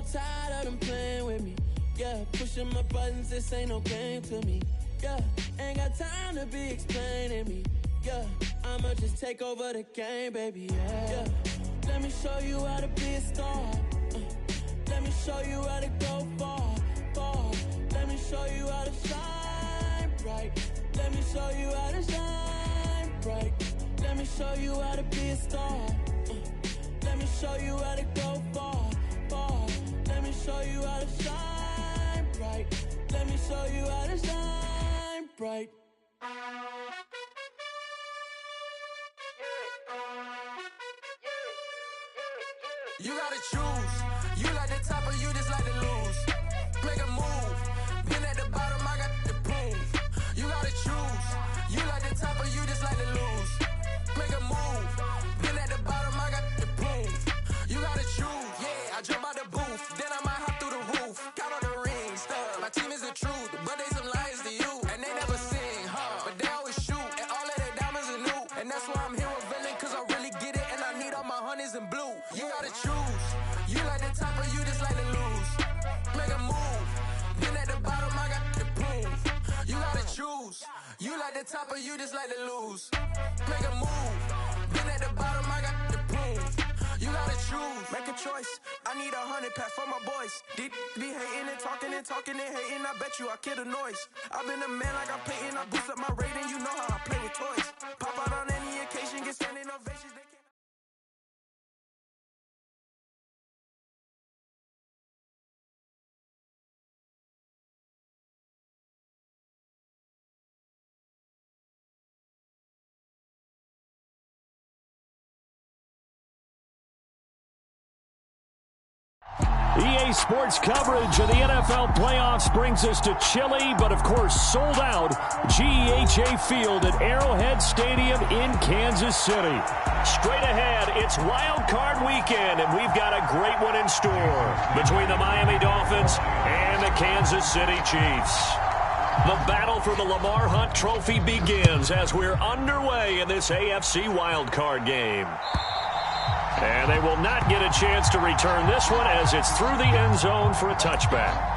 so tired of them playing with me. Yeah, pushing my buttons, this ain't no game to me. Yeah, ain't got time to be explaining me. Yeah, I'ma just take over the game, baby. Yeah, let me show you how to be a star. Let me show you how to go far, far. Let me show you how to shine bright. Let me show you how to shine bright. Let me show you how to be a star. Let me show you how to go far, far. Let me show you how to shine bright. Let me show you how to shine bright. You gotta choose. You like the top or you just like to lose. Make a move. Been at the bottom, I got the proof. You gotta choose. You like the top or you just like to lose. Make a move. Been at the bottom, I got the proof. You gotta choose. Yeah, I jump out the booth. Then I might hop through the roof. Count on the rings. My team is the truth, but they some liars to you. And they never sing, but they always shoot. And all of their diamonds are new. And that's why I'm here with villain, cause I really get it. And I need all my honeys in blue. You gotta choose. You like the top or you just like to lose. Make a move. Been at the bottom, I got the proof. You gotta choose. You like the top or you just like to lose. Make a move. Been at the bottom, I got the proof. You gotta choose. Make a choice. I need 100 pack for my boys. Deep be hating and talking and talking and hating. I bet you I kill the noise. I've been a man like I'm Peyton. I boost up my rating. You know how I play with toys. Pop out on any occasion, get standing ovations. They can't. EA Sports coverage of the NFL playoffs brings us to chilly, but of course sold out GEHA Field at Arrowhead Stadium in Kansas City. Straight ahead, it's Wild Card Weekend, and we've got a great one in store between the Miami Dolphins and the Kansas City Chiefs. The battle for the Lamar Hunt Trophy begins as we're underway in this AFC Wild Card game. And they will not get a chance to return this one as it's through the end zone for a touchback.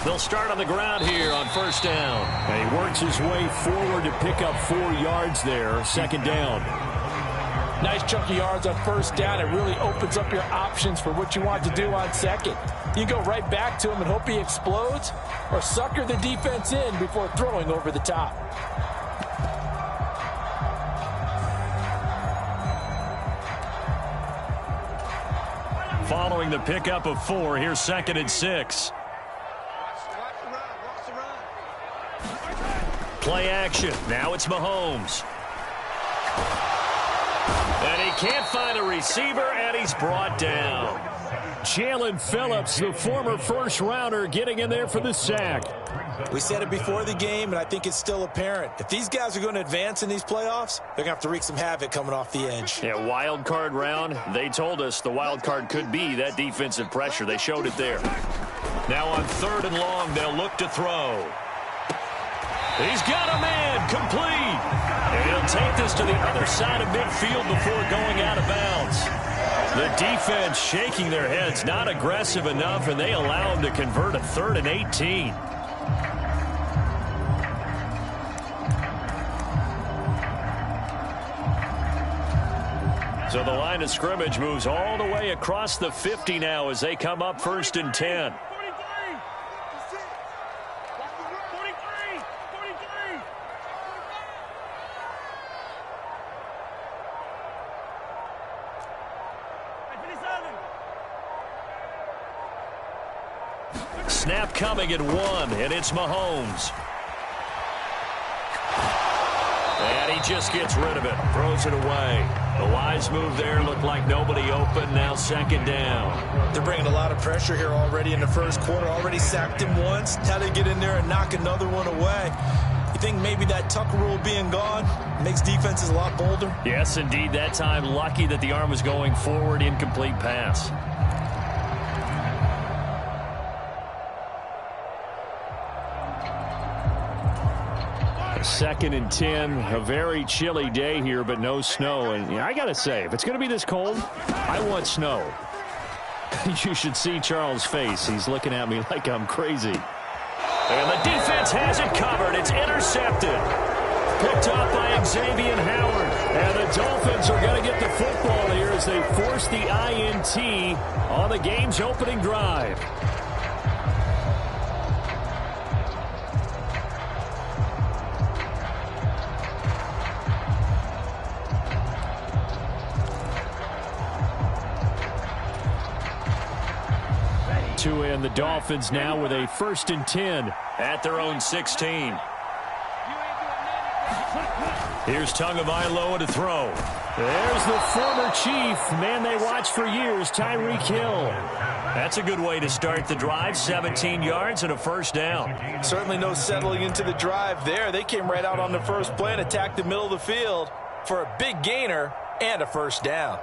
They'll start on the ground here on first down. And he works his way forward to pick up 4 yards there, second down. Nice chunky yards on first down. It really opens up your options for what you want to do on second. You go right back to him and hope he explodes, or sucker the defense in before throwing over the top. Following the pickup of 4, here's second and 6. Play action. Now it's Mahomes. And he can't find a receiver, and he's brought down. Jalen Phillips, the former first-rounder, getting in there for the sack. We said it before the game, and I think it's still apparent. If these guys are going to advance in these playoffs, they're going to have to wreak some havoc coming off the edge. Yeah, wild card round. They told us the wild card could be that defensive pressure. They showed it there. Now on 3rd and long, they'll look to throw. He's got a man, complete. And he'll take this to the other side of midfield before going out of bounds. The defense shaking their heads, not aggressive enough, and they allow him to convert a 3rd and 18. So the line of scrimmage moves all the way across the 50 now as they come up 1st and 10. Snap coming at 1, and it's Mahomes. And he just gets rid of it, throws it away. The wise move there, looked like nobody open, now 2nd down. They're bringing a lot of pressure here already in the first quarter. Already sacked him once. Now they get in there and knock another one away. You think maybe that tuck rule being gone makes defenses a lot bolder? Yes, indeed. That time, lucky that the arm was going forward. Incomplete pass. Second and 10, a very chilly day here, but no snow. And I got to say, if it's going to be this cold, I want snow. You should see Charles' face. He's looking at me like I'm crazy. And the defense has it covered. It's intercepted. Picked up by Xavier Howard. And the Dolphins are going to get the football here as they force the INT on the game's opening drive. And the Dolphins now with a 1st and 10 at their own 16. Here's Tagovailoa to throw. There's the former Chief, man they watched for years, Tyreek Hill. That's a good way to start the drive, 17 yards and a 1st down. Certainly no settling into the drive there. They came right out on the first play and attacked the middle of the field for a big gainer and a 1st down.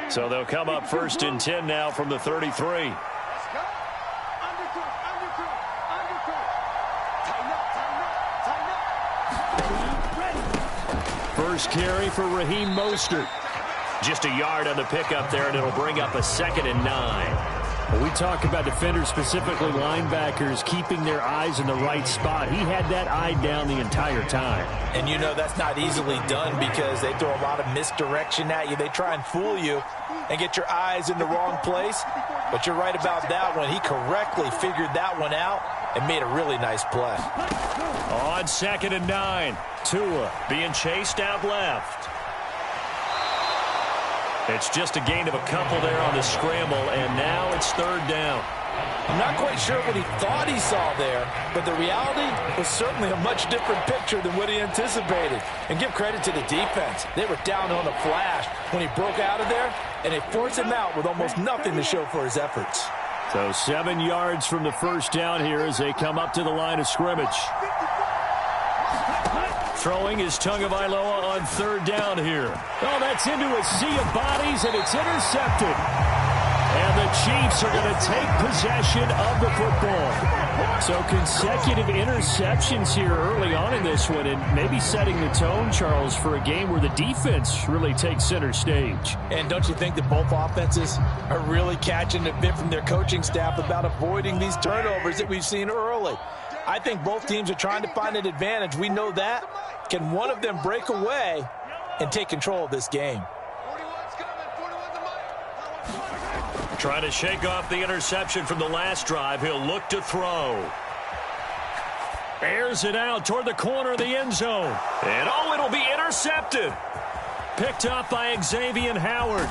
So they'll come up 1st and 10 now from the 33. First carry for Raheem Mostert. Just a yard on the pickup there, and it'll bring up a 2nd and 9. When we talk about defenders, specifically linebackers, keeping their eyes in the right spot, he had that eye down the entire time. And you know that's not easily done because they throw a lot of misdirection at you. They try and fool you and get your eyes in the wrong place. But you're right about that one. He correctly figured that one out and made a really nice play. On 2nd and 9, Tua being chased out left. It's just a gain of a couple there on the scramble, and now it's 3rd down. I'm not quite sure what he thought he saw there, but the reality was certainly a much different picture than what he anticipated. And give credit to the defense. They were down on the flash when he broke out of there, and they forced him out with almost nothing to show for his efforts. So 7 yards from the 1st down here as they come up to the line of scrimmage. Throwing is Tagovailoa on 3rd down here. Oh, that's into a sea of bodies, and it's intercepted. And the Chiefs are going to take possession of the football. So consecutive interceptions here early on in this one, and maybe setting the tone, Charles, for a game where the defense really takes center stage. And don't you think that both offenses are really catching a bit from their coaching staff about avoiding these turnovers that we've seen early? I think both teams are trying to find an advantage. We know that. Can one of them break away and take control of this game? Trying to shake off the interception from the last drive. He'll look to throw. Airs it out toward the corner of the end zone. And oh, it'll be intercepted. Picked up by Xavier Howard.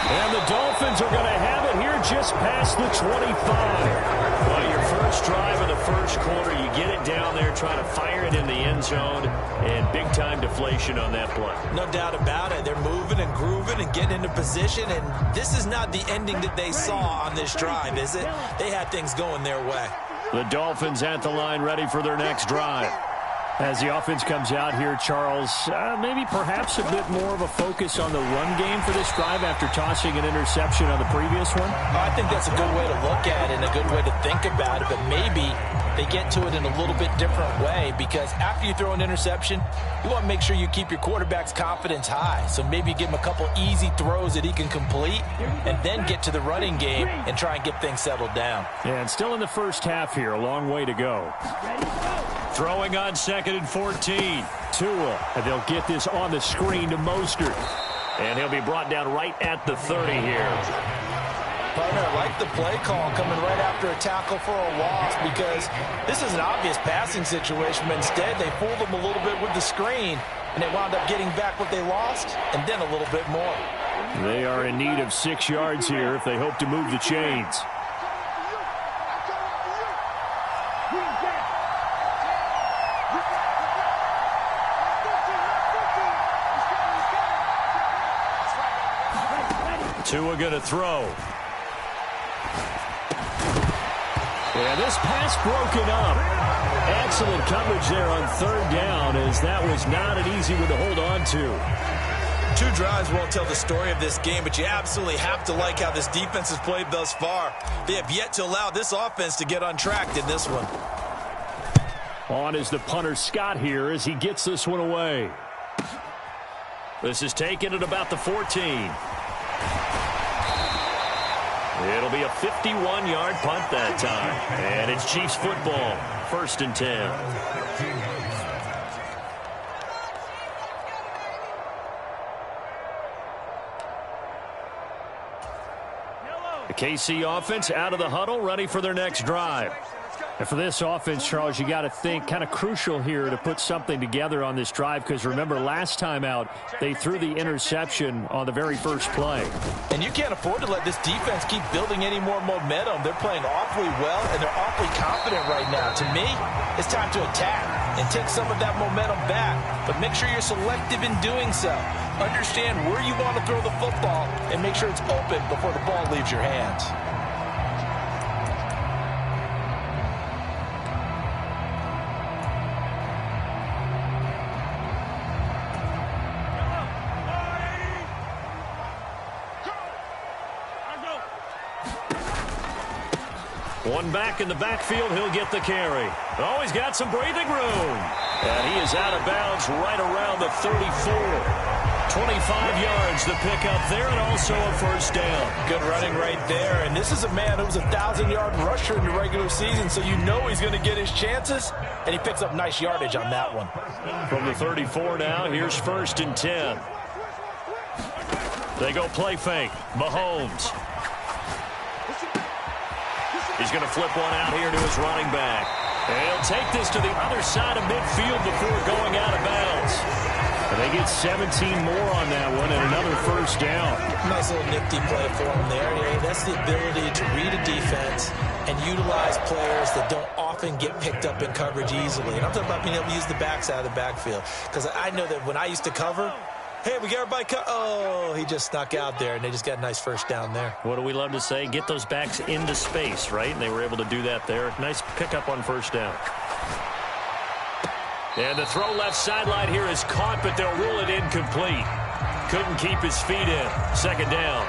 And the Dolphins are going to have it here just past the 25. Well, your first drive of the first quarter, you get it down there, trying to fire it in the end zone, and big-time deflation on that play. No doubt about it. They're moving and grooving and getting into position, and this is not the ending that they saw on this drive, is it? They had things going their way. The Dolphins at the line ready for their next drive. As the offense comes out here, Charles, maybe perhaps a bit more of a focus on the run game for this drive after tossing an interception on the previous one? I think that's a good way to look at it and a good way to think about it, but maybe they get to it in a little bit different way because after you throw an interception, you want to make sure you keep your quarterback's confidence high. So maybe give him a couple easy throws that he can complete and then get to the running game and try and get things settled down. Yeah, and still in the first half here, a long way to go. Throwing on 2nd and 14. Tua, and they'll get this on the screen to Mostert. And he'll be brought down right at the 30 here. Partner, I like the play call coming right after a tackle for a loss because this is an obvious passing situation, but instead they fooled them a little bit with the screen, and they wound up getting back what they lost and then a little bit more. They are in need of 6 yards here if they hope to move the chains. Tua going to throw. Yeah, this pass broken up. Excellent coverage there on third down, as that was not an easy one to hold on to. 2 drives won't tell the story of this game, but you absolutely have to like how this defense has played thus far. They have yet to allow this offense to get untracked in this one. On is the punter Scott here as he gets this one away. This is taken at about the 14. It'll be a 51-yard punt that time. And it's Chiefs football, 1st and 10. The KC offense out of the huddle, ready for their next drive. And for this offense, Charles, you got to think kind of crucial here to put something together on this drive, because remember, last time out, they threw the interception on the very first play. And you can't afford to let this defense keep building any more momentum. They're playing awfully well, and they're awfully confident right now. To me, it's time to attack and take some of that momentum back, but make sure you're selective in doing so. Understand where you want to throw the football and make sure it's open before the ball leaves your hands. One back in the backfield, he'll get the carry. Oh, he's got some breathing room. And he is out of bounds right around the 34. 25 yards the pickup there, and also a first down. Good running right there. And this is a man who was a 1,000-yard rusher in the regular season, so you know he's going to get his chances. And he picks up nice yardage on that one. From the 34 now, here's 1st and 10. They go play fake. Mahomes. He's going to flip one out here to his running back. And he'll take this to the other side of midfield before going out of bounds. And they get 17 more on that one and another first down. Nice little nifty play for him there. Yeah, that's the ability to read a defense and utilize players that don't often get picked up in coverage easily. And I'm talking about being able to use the backside of the backfield. Because I know that when I used to cover, hey, we got everybody cut. Oh, he just snuck out there, and they just got a nice first down there. What do we love to say? Get those backs into space, right? And they were able to do that there. Nice pickup on first down. And the throw left sideline here is caught, but they'll rule it incomplete. Couldn't keep his feet in. Second down.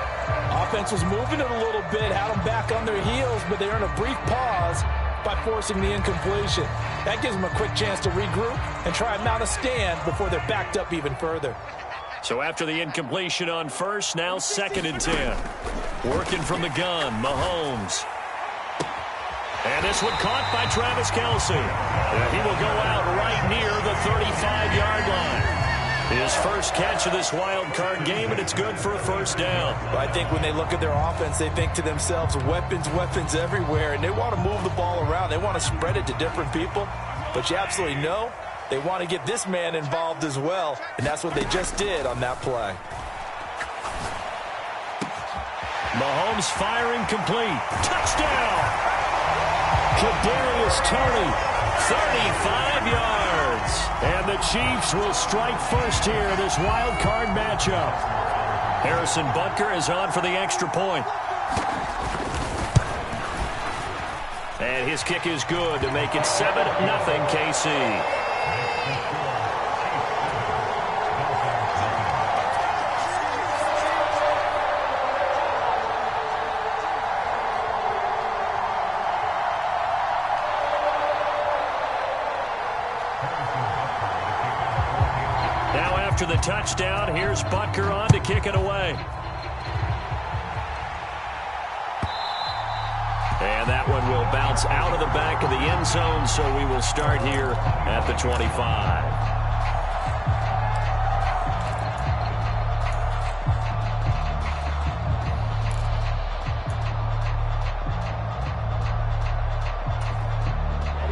Offense was moving it a little bit, had them back on their heels, but they earned a brief pause by forcing the incompletion. That gives them a quick chance to regroup and try and mount a stand before they're backed up even further. So after the incompletion on first, now 2nd and 10. Working from the gun, Mahomes. And this one caught by Travis Kelce. And he will go out right near the 35-yard line. His first catch of this wild card game, and it's good for a first down. Well, I think when they look at their offense, they think to themselves, weapons, weapons everywhere, and they want to move the ball around. They want to spread it to different people, but you absolutely know they want to get this man involved as well, and that's what they just did on that play. Mahomes firing complete. Touchdown! Kadarius Toney, 35 yards. And the Chiefs will strike first here in this wild card matchup. Harrison Butker is on for the extra point. And his kick is good to make it 7-0 KC. After the touchdown, here's Butker on to kick it away. And that one will bounce out of the back of the end zone, so we will start here at the 25.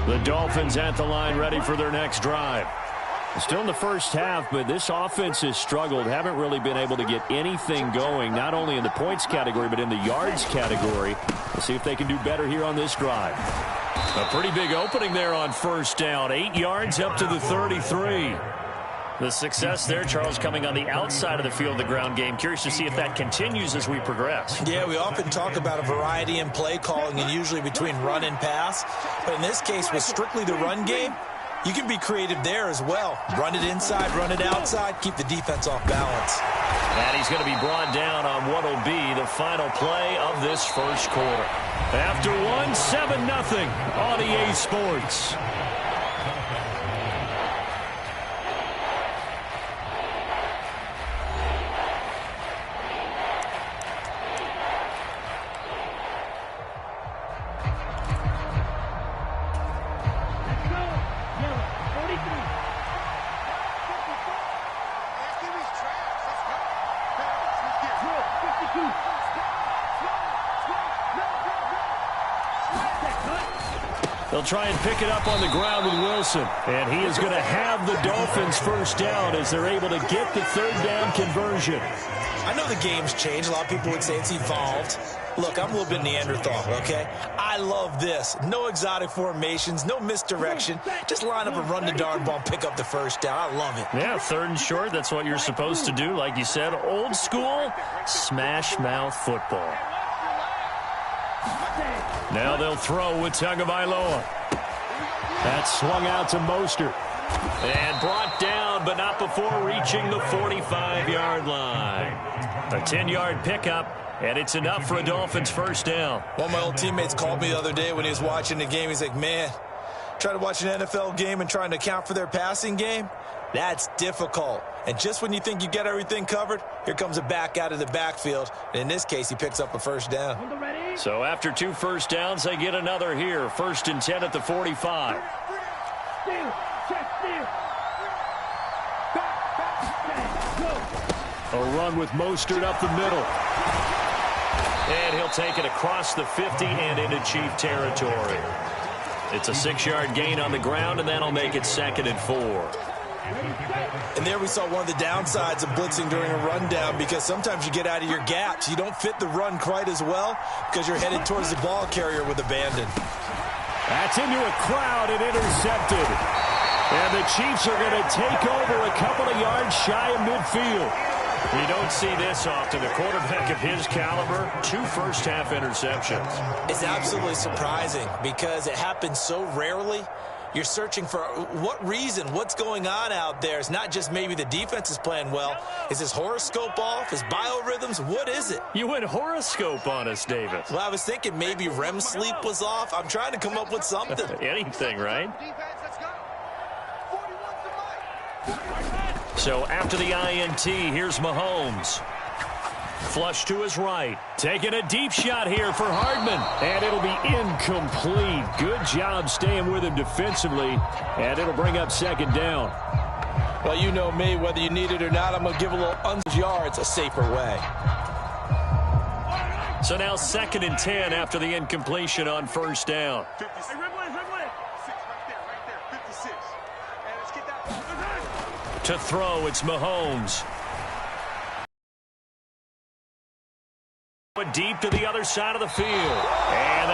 The Dolphins at the line, ready for their next drive. Still in the first half, but this offense has struggled. Haven't really been able to get anything going, not only in the points category, but in the yards category. We'll see if they can do better here on this drive. A pretty big opening there on first down. 8 yards up to the 33. The success there, Charles, coming on the outside of the field, the ground game. Curious to see if that continues as we progress. Yeah, we often talk about a variety in play calling and usually between run and pass. But in this case, with strictly the run game, you can be creative there as well. Run it inside, run it outside, keep the defense off balance. And he's going to be brought down on what will be the final play of this first quarter. After one, 7-0 on EA Sports. They'll try and pick it up on the ground with Wilson. And he is going to have the Dolphins first down as they're able to get the third down conversion. I know the game's changed. A lot of people would say it's evolved. Look, I'm a little bit Neanderthal, okay? I love this. No exotic formations, no misdirection. Just line up and run the darn ball and pick up the first down. I love it. Yeah, third and short, that's what you're supposed to do. Like you said, old school, smash mouth football. Now they'll throw with Tagovailoa. That's swung out to Mostert. And brought down, but not before reaching the 45-yard line. A 10-yard pickup, and it's enough for a Dolphins first down. One of my old teammates called me the other day when he was watching the game. He's like, man, trying to watch an NFL game and trying to account for their passing game, that's difficult. And just when you think you get everything covered, here comes a back out of the backfield. And in this case, he picks up a first down. So after 2 first downs, they get another here. 1st and 10 at the 45. A run with Mostert up the middle. And he'll take it across the 50 and into Chief territory. It's a 6-yard gain on the ground, and that'll make it 2nd and 4. And there we saw one of the downsides of blitzing during a rundown, because sometimes you get out of your gaps. You don't fit the run quite as well because you're headed towards the ball carrier with abandon. That's into a crowd and intercepted. And the Chiefs are going to take over a couple of yards shy of midfield. You don't see this often. A quarterback of his caliber, 2 first-half interceptions. It's absolutely surprising because it happens so rarely. You're searching for what reason, what's going on out there. It's not just maybe the defense is playing well. Is his horoscope off? His biorhythms? What is it? You went horoscope on us, David. Well, I was thinking maybe REM sleep was off. I'm trying to come up with something. Anything, right? So after the INT, here's Mahomes. Flush to his right. Taking a deep shot here for Hardman. And it'll be incomplete. Good job staying with him defensively. And it'll bring up 2nd down. Well, you know me. Whether you need it or not, I'm going to give a little yards a safer way. So now 2nd and 10 after the incompletion on first down. To throw, it's Mahomes. Deep to the other side of the field. And